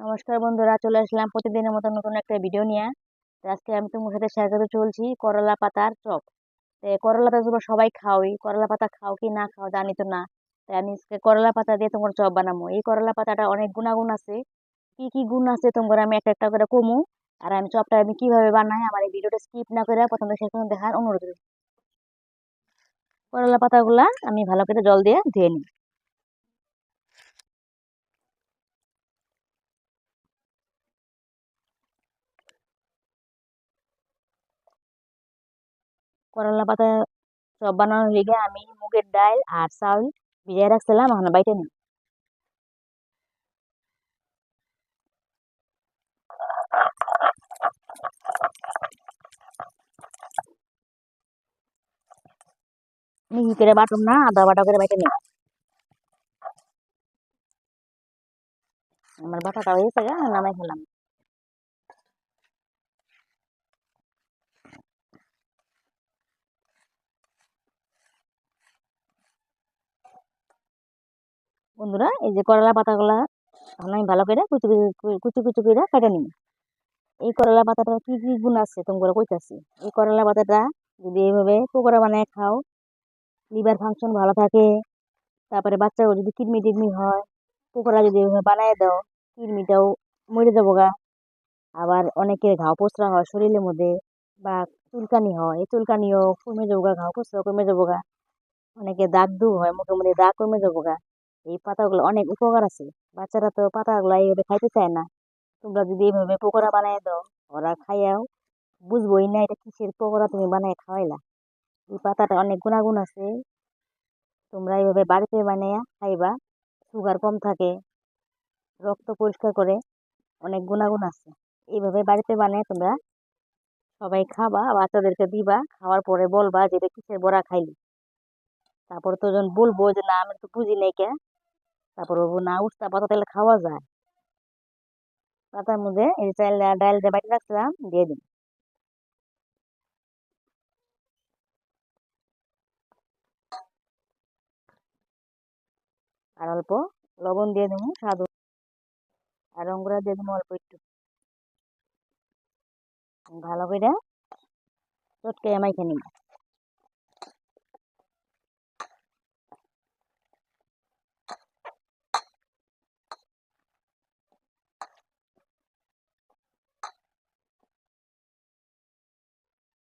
নমস্কার বন্ধুরা, চলে আসলাম প্রতিদিনের মতো নতুন একটা ভিডিও নিয়ে। তো আজকে আমি তোমার সাথে শেয়ার করতে চলছি করলা পাতার চপ। তো করলা পাতা তোমরা সবাই খাওই, করলা পাতা খাও কি না খাও জানি তো না। তাই আমি আজকে করলা পাতা দিয়ে তোমার চপ বানাবো। এই করলা পাতাটা অনেক গুণাগুণ আছে। কি কি গুণ আছে তোমরা আমি একটা একটা করে কমু। আর আমি চপটা আমি কিভাবে বানাই আমার এই ভিডিওটা স্কিপ না করে প্রথম থেকে শেষ পর্যন্ত দেখার অনুরোধ রইল। করলা পাতাগুলা আমি ভালো করে জল দিয়ে ধুয়ে নিই। করলা পাতা চপ বানানোর লিগে আমি মুগের ডাল আর চাউল ভিজিয়ে রাখছিলাম, এখন বাইটে নিই। মিহি করে বাটুম না, আদা বাটা করে বাইটে নিই। আমার বাটাটা হয়েছে গা, নামাই ফেলাম। বন্ধুরা, এই যে করলা পাতাগুলা এখন আমি ভালো করে কুচি কুচি কুচি কুচি করে কেটে নিই। এই করলা পাতাটা কি কি গুণ আছে তোমরা কইতাছি। এই করলা পাতাটা যদি এইভাবে পকোড়া বানায় খাও, লিভার ফাংশন ভালো থাকে। তারপরে বাচ্চাও যদি কিডনি টিডনি হয়, পকোড়া যদি এইভাবে বানায় দাও, কিডনিটাও মরে যাবো গা। আবার অনেকের ঘাও পোচরা হয় শরীরের মধ্যে, বা চুলকানি হয়, এই চুলকানিও কমে যাবো গা, ঘাও পোচরা কমে যাবো গা। অনেকে দাগ দুগ হয়, মুখে মধ্যে দাগ কমে যাবো গা। এই পাতাগুলো অনেক উপকার আছে। বাচ্চারা তো পাতাগুলো এইভাবে খাইতে চায় না। তোমরা যদি এইভাবে পকোড়া বানাই দাও, ওরা খাইয়াও বুঝবোই না এটা কিসের পকোড়া তুমি বানাই খাওয়াইলা। এই পাতাটা অনেক গুণাগুণ আছে। তোমরা এইভাবে বাড়িতে বানাইয়া খাইবা। সুগার কম থাকে, রক্ত পরিষ্কার করে, অনেক গুণাগুণ আছে। এইভাবে বাড়িতে বানিয়ে তোমরা সবাই খাবা, বাচ্চাদেরকে দিবা, খাওয়ার পরে বলবা যে এটা কিসের বড়া খাইলি। তারপরে তো যখন বলবো যে না আমি তো বুঝি নাই কে, তারপর বলবো না উস্তা পাতা তাহলে খাওয়া যায়। পাতার মধ্যে এই চাল ডাল দিয়ে বাটি রাখছিলাম দিয়ে দিন। আর অল্প লবণ দিয়ে দেবো স্বাদ, আর রং গুঁড়া দিয়ে দেবো অল্প একটু। ভালো করে চটকে মাইখে নিব।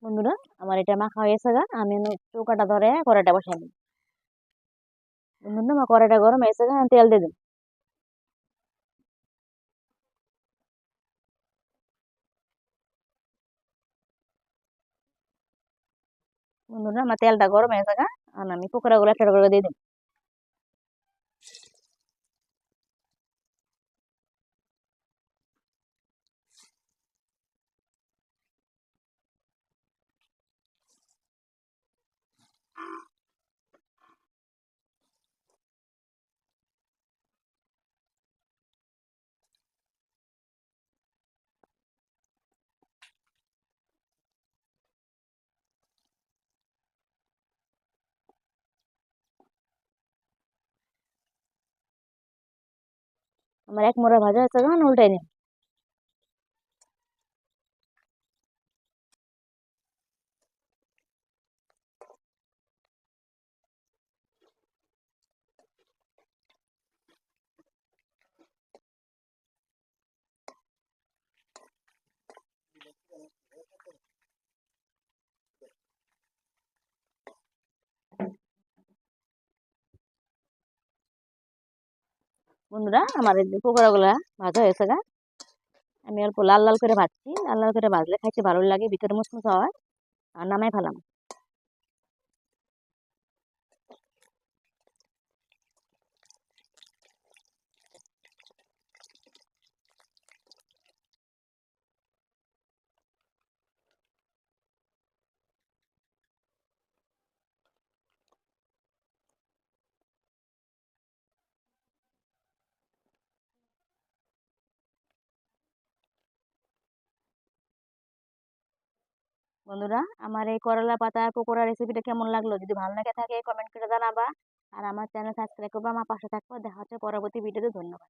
বন্ধুরা, আমার এটা মাখা হয়েছে গা, আমি চৌকাটা ধরে কড়াইটা বসাই নিই। বন্ধুরা, আমার কড়াইটা গরম হয়েছে গা, আমি তেল দিয়ে দিই। বন্ধুরা, আমার তেলটা গরম হয়েছে গা, আর আমি পকোড়া গুলো একটা করে দিয়ে দিই। আমার এক মোড়া ভাজা হয়েছে গা, উল্টাই নিই। বন্ধুরা, আমার এই পকোড়া গুলা ভাজা হয়েছে গা, আমি অল্প লাল লাল করে ভাজছি। লাল লাল করে ভাজলে খাইতে ভালো লাগে, ভিতরে মুসমুসা হয়। আর নামাই ফেলাম। বন্ধুরা, আমার এই করলা পাতা পকোড়া রেসিপিটা কেমন লাগলো, যদি ভালো লেগে থাকে কমেন্ট করে জানাবা। আর আমার চ্যানেল সাবস্ক্রাইব করবা, আমার পাশে থাকবা। দেখা হচ্ছে পরবর্তী ভিডিওতে। ধন্যবাদ।